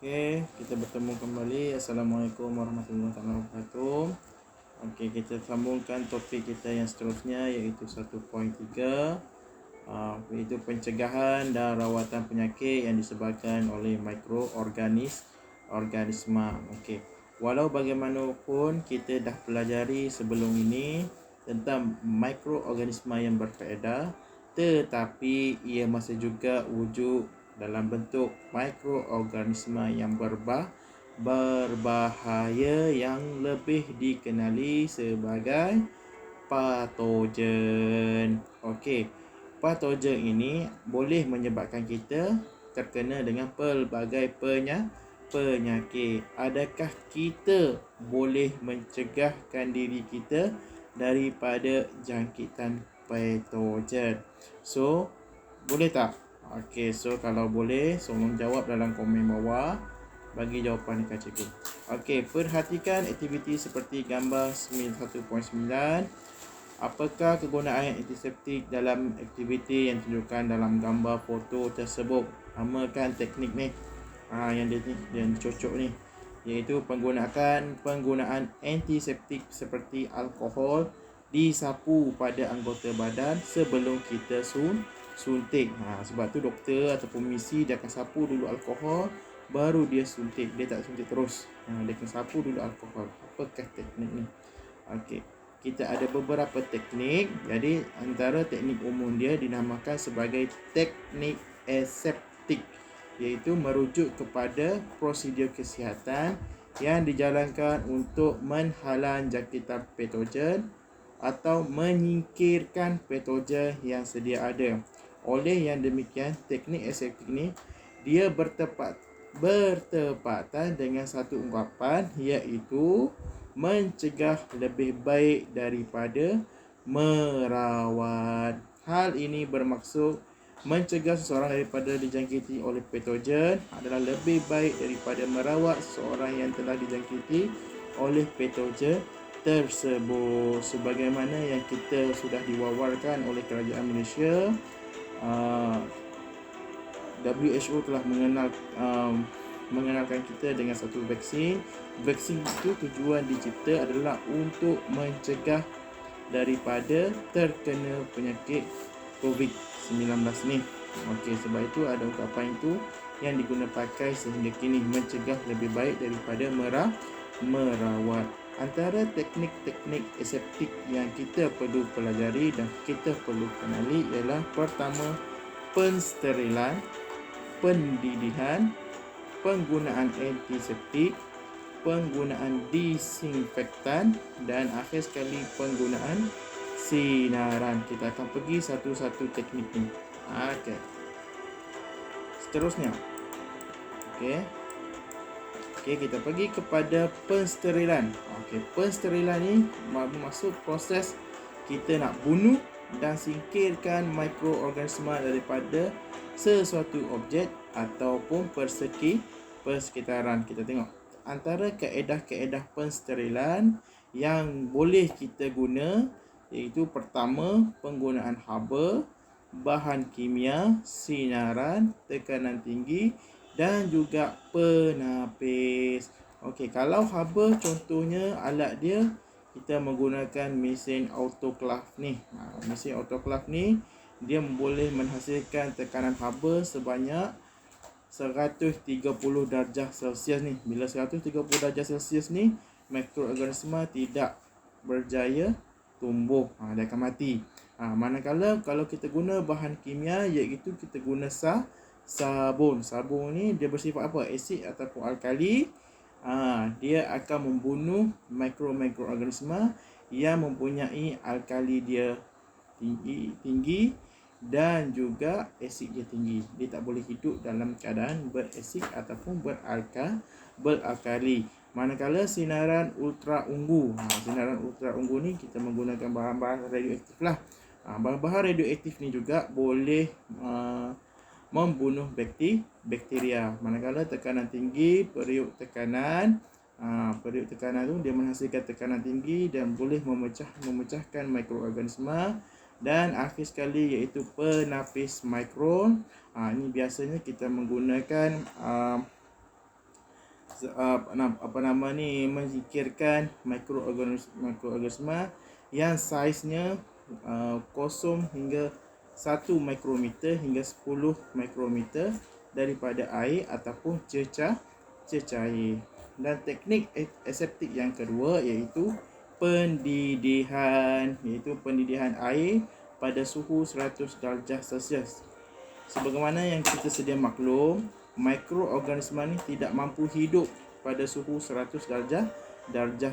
Okey, kita bertemu kembali. Assalamualaikum warahmatullahi wabarakatuh. Okey, kita sambungkan topik kita yang seterusnya, iaitu 1.3, iaitu pencegahan dan rawatan penyakit yang disebabkan oleh mikroorganisma. Okey. Walau bagaimanapun kita dah pelajari sebelum ini tentang mikroorganisma yang berfaedah, tetapi ia masih juga wujud dalam bentuk mikroorganisma yang berbahaya yang lebih dikenali sebagai patogen. Okey, patogen ini boleh menyebabkan kita terkena dengan pelbagai penyakit. Adakah kita boleh mencegahkan diri kita daripada jangkitan patogen? So, boleh tak? Okey, so kalau boleh, tolong jawab dalam komen bawah. Bagi jawapan dekat cikgu. Okey, perhatikan aktiviti seperti gambar 1.9. Apakah kegunaan antiseptik dalam aktiviti yang ditunjukkan dalam gambar foto tersebut? Amakan teknik ni. Yang dicocok ni, iaitu penggunaan antiseptik seperti alkohol disapu pada anggota badan sebelum kita suntik. Sebab tu doktor ataupun misi dia akan sapu dulu alkohol, baru dia suntik. Dia tak suntik terus. Dia akan sapu dulu alkohol. Apakah teknik ni? Okey, kita ada beberapa teknik. Jadi antara teknik umum dia dinamakan sebagai teknik aseptik, iaitu merujuk kepada prosedur kesihatan yang dijalankan untuk menghalang jangkitan patogen atau menyingkirkan patogen yang sedia ada. Oleh yang demikian, teknik aseptik ni dia bertepatan dengan satu ungkapan, iaitu mencegah lebih baik daripada merawat. Hal ini bermaksud mencegah seseorang daripada dijangkiti oleh patogen adalah lebih baik daripada merawat seseorang yang telah dijangkiti oleh patogen tersebut. Sebagaimana yang kita sudah diwawarkan oleh kerajaan Malaysia, WHO telah mengenalkan kita dengan satu vaksin. Vaksin itu tujuan dicipta adalah untuk mencegah daripada terkena penyakit COVID-19 ni. Okey, sebab itu ada ungkapan itu yang diguna pakai sehingga kini, mencegah lebih baik daripada merawat. Antara teknik-teknik aseptik yang kita perlu pelajari dan kita perlu kenali ialah pertama, pensterilan, pendidihan, penggunaan antiseptik, penggunaan disinfektan, dan akhir sekali penggunaan sinaran. Kita akan pergi satu-satu teknik ni. Okey. Seterusnya. Okey, kita pergi kepada pensterilan. Okey, pensterilan ni bermaksud proses kita nak bunuh dan singkirkan mikroorganisma daripada sesuatu objek ataupun persekitaran. Kita tengok antara kaedah-kaedah pensterilan yang boleh kita guna, iaitu pertama, penggunaan haba, bahan kimia, sinaran, tekanan tinggi dan juga penapis. Okey, kalau haba contohnya alat dia, kita menggunakan mesin autoclave ni. Mesin autoclave ni dia boleh menghasilkan tekanan haba sebanyak 130 darjah Celsius ni. Bila 130 darjah Celsius ni, mikroorganisma tidak berjaya tumbuh, dia akan mati. Manakala kalau kita guna bahan kimia, iaitu kita guna sabun. Sabun ni dia bersifat apa? Asid ataupun alkali. Dia akan membunuh mikroorganisma yang mempunyai alkali dia tinggi dan juga asid dia tinggi. Dia tak boleh hidup dalam keadaan berasid ataupun beralkali. Manakala sinaran ultra ungu, sinaran ultra ungu ni kita menggunakan bahan-bahan radioaktif lah. Bahan-bahan radioaktif ni juga boleh membunuh bakteria. Manakala tekanan tinggi, periuk tekanan tu dia menghasilkan tekanan tinggi dan boleh memecahkan mikroorganisma. Dan akhir sekali iaitu penapis mikron. Ini biasanya kita menggunakan menyingkirkan mikroorganisma yang saiznya 0 hingga 1 mikrometer hingga 10 mikrometer daripada air ataupun cecair. Dan teknik aseptik yang kedua iaitu pendidihan, air pada suhu 100 darjah Celsius. Sebagaimana yang kita sedia maklum, mikroorganisma ni tidak mampu hidup pada suhu 100 darjah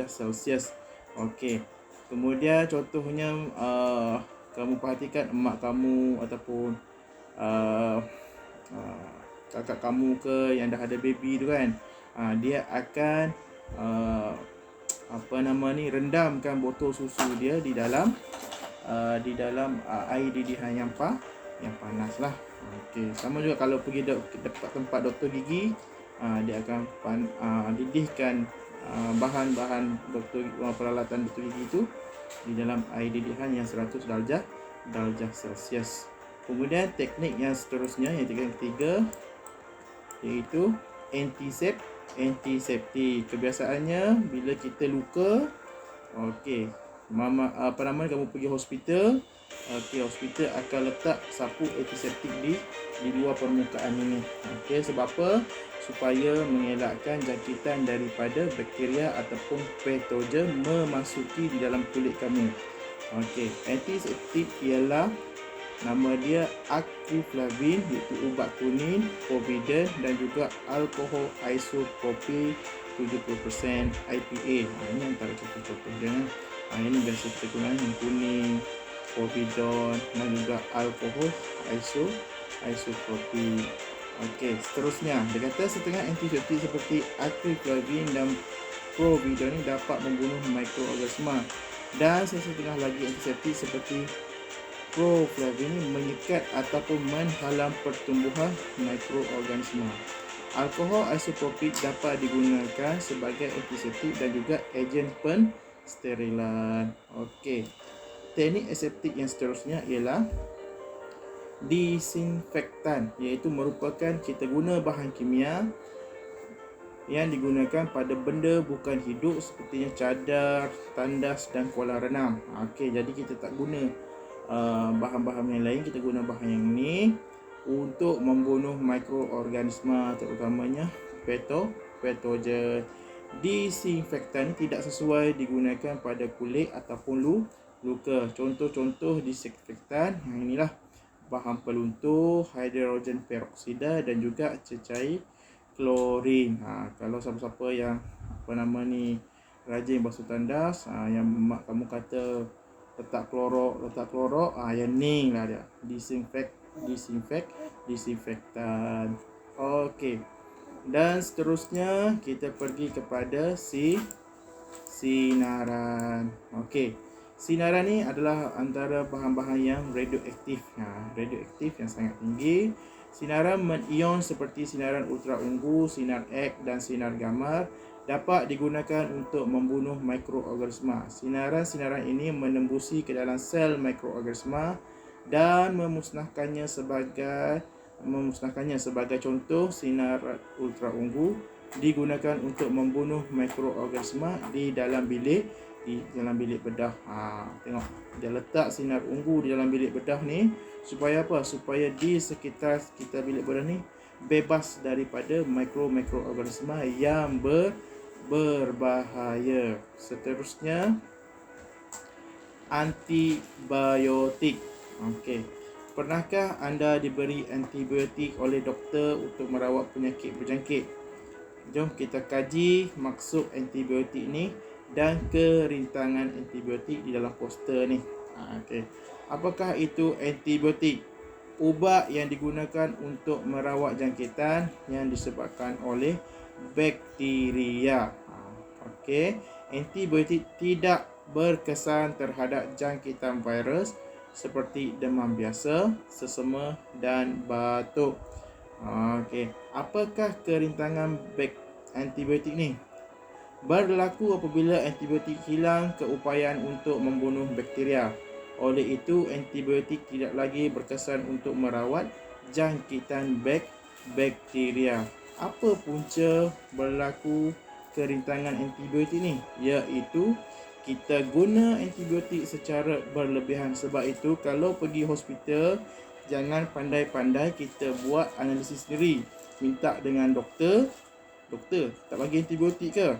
Celsius. Okey. Kemudian contohnya kamu perhatikan emak kamu ataupun kakak kamu ke yang dah ada baby tu kan. Dia akan rendamkan botol susu dia di dalam air didihan yang panas lah. Okey, sama juga kalau pergi tempat doktor gigi, dia akan didihkan bahan-bahan peralatan doktor gigi itu di dalam air didihan yang 100 darjah Celsius. Kemudian teknik yang seterusnya, yang ketiga, iaitu antiseptik. Kebiasaannya bila kita luka, okey, kamu pergi hospital, hospital akan letak sapu antiseptik di luar permukaan ini. Okey, sebab apa? Supaya mengelakkan jangkitan daripada bakteria ataupun patogen memasuki di dalam kulit kamu. Okey, antiseptik ialah nama dia acroflavin, iaitu ubat kuning, povidone dan juga alkohol isopropyl 70% IPA. Ini antara contoh-contoh dia. Ini biasa kita guna yang kuning, povidone dan juga alkohol isopropyl. Okey, seterusnya dia kata setengah antiseptik seperti acroflavin dan povidone ini dapat membunuh mikroorganisma, dan setengah lagi antiseptik seperti proflavin ini menyekat ataupun menghalang pertumbuhan mikroorganisma. Alkohol isopropyl dapat digunakan sebagai antiseptik dan juga ejen pensterilan. Okey. Teknik aseptik yang seterusnya ialah disinfektan, iaitu merupakan kita guna bahan kimia yang digunakan pada benda bukan hidup sepertinya cadar, tandas dan kolam renang. Okey, jadi kita tak guna bahan-bahan yang lain, kita guna bahan yang ni untuk membunuh mikroorganisma, terutamanya patogen. Disinfektan tidak sesuai digunakan pada kulit ataupun luka. Contoh-contoh disinfektan yang inilah bahan peluntur, hidrogen peroksida dan juga cecair klorin. Kalau siapa-siapa yang rajin basuh tandas, yang mak kamu kata letak klorok, yang ni lah dia. Disinfektan. Okey. Dan seterusnya kita pergi kepada sinaran. Okey. Sinaran ni adalah antara bahan-bahan yang radioaktif. Radioaktif yang sangat tinggi. Sinaran ion seperti sinaran ultraungu, sinar X dan sinar gamma dapat digunakan untuk membunuh mikroorganisma. Sinaran ini menembusi ke dalam sel mikroorganisma dan memusnahkannya sebagai contoh sinar ultraungu digunakan untuk membunuh mikroorganisma di dalam bilik bedah. Tengok, dia letak sinar ungu di dalam bilik bedah ni supaya apa? Supaya di sekitar bilik bedah ni bebas daripada mikroorganisma yang berbahaya. Seterusnya, antibiotik. Okey. Pernahkah anda diberi antibiotik oleh doktor untuk merawat penyakit berjangkit? Jom kita kaji maksud antibiotik ni dan kerintangan antibiotik di dalam poster ni. Okey. Apakah itu antibiotik? Ubat yang digunakan untuk merawat jangkitan yang disebabkan oleh bakteria. Okey. Antibiotik tidak berkesan terhadap jangkitan virus seperti demam biasa, sesama dan batuk. Okey. Apakah kerintangan antibiotik ni? Berlaku apabila antibiotik hilang keupayaan untuk membunuh bakteria. Oleh itu, antibiotik tidak lagi berkesan untuk merawat jangkitan bakteria. apa punca berlaku kerintangan antibiotik ni? Iaitu kita guna antibiotik secara berlebihan. Sebab itu kalau pergi hospital, jangan pandai-pandai kita buat analisis sendiri. Minta dengan doktor, doktor tak bagi antibiotik ke?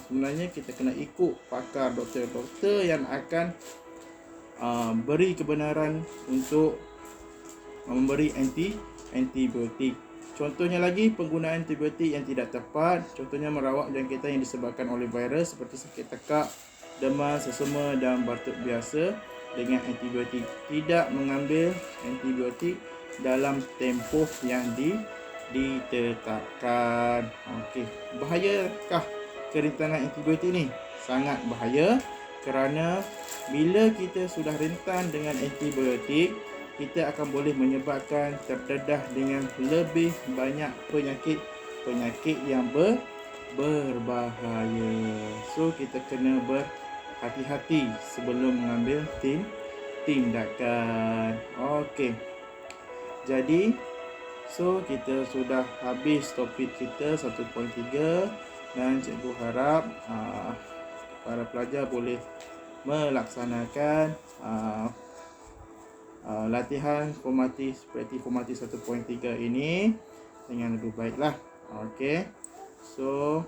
Sebenarnya kita kena ikut pakar doktor yang akan beri kebenaran untuk memberi antibiotik. Contohnya lagi, penggunaan antibiotik yang tidak tepat. Contohnya merawat jangkitan yang disebabkan oleh virus seperti sakit tekak, demam, sesama dan batuk biasa dengan antibiotik. Tidak mengambil antibiotik dalam tempoh yang ditetapkan. Okey, bahayakah kerintangan antibiotik ni? Sangat bahaya, kerana bila kita sudah rentan dengan antibiotik, kita akan boleh menyebabkan terdedah dengan lebih banyak penyakit yang berbahaya. So kita kena berhati-hati sebelum mengambil tindakan. Okey. Jadi kita sudah habis topik kita 1.3 dan cikgu harap para pelajar boleh melaksanakan latihan formatif praktik formatif 1.3 ini dengan lebih baiklah. Okey. So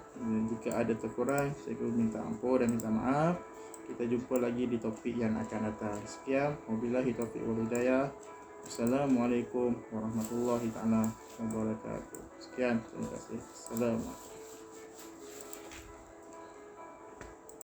jika ada terkurang, saya minta ampun dan minta maaf. Kita jumpa lagi di topik yang akan datang. Sekian, wabillahi taufiq wal hidayah. Assalamualaikum warahmatullahi taala wabarakatuh. Sekian, terima kasih. Assalamualaikum.